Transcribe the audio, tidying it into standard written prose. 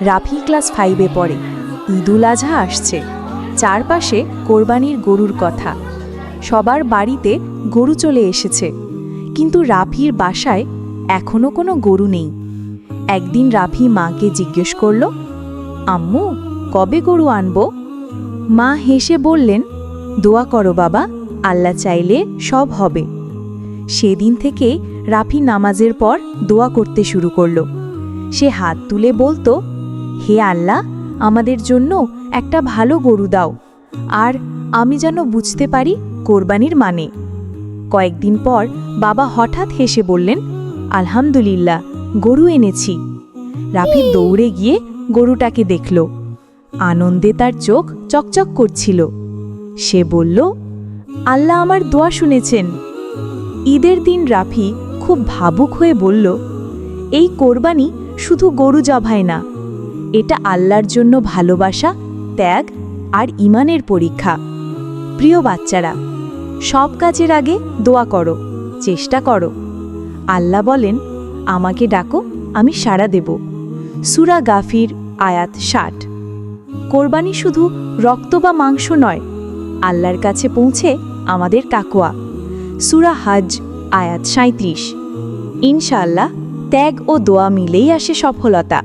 Rafi class 5-এ পড়ে। ঈদুল আজহা আসছে, চারপাশে কোরবানির গরুর কথা। সবার বাড়িতে গরু চলে এসেছে, কিন্তু রাফির বাসায় এখনো কোনো গরু নেই। একদিন রাফি মাকে জিজ্ঞেস করল, আম্মু, কবে গরু আনবো? মা হেসে বললেন, দোয়া করো বাবা, আল্লাহ চাইলে সব হবে। সেদিন থেকে রাফি নামাজের পর দোয়া করতে শুরু করল। সে হাত তুলে বলতো, হে আল্লাহ, আমাদের জন্য একটা ভালো গরু দাও, আর আমি যেন বুঝতে পারি কোরবানির মানে। কয়েকদিন পর বাবা হঠাৎ হেসে বললেন, আলহামদুলিল্লাহ, গরু এনেছি। রাফি দৌড়ে গিয়ে গরুটাকে দেখল। আনন্দে তার চোখ চকচক করছিল। সে বলল, আল্লাহ আমার দোয়া শুনেছেন। ঈদের দিন রাফি খুব ভাবুক হয়ে বলল, এই কোরবানি শুধু গরু জবাই না, এটা আল্লাহর জন্য ভালোবাসা, ত্যাগ আর ঈমানের পরীক্ষা। প্রিয় বাচ্চারা, সব কাজের আগে দোয়া করো, চেষ্টা করো। আল্লাহ বলেন, আমাকে ডাকো, আমি সাড়া দেব। সূরা গাফির আয়াত 60। কোরবানি শুধু রক্ত বা মাংস নয়, আল্লাহর কাছে পৌঁছে আমাদের তাকওয়া। সূরা হজ আয়াত 37। ইনশাআল্লাহ ত্যাগ ও দোয়া মিলেই আসে সফলতা।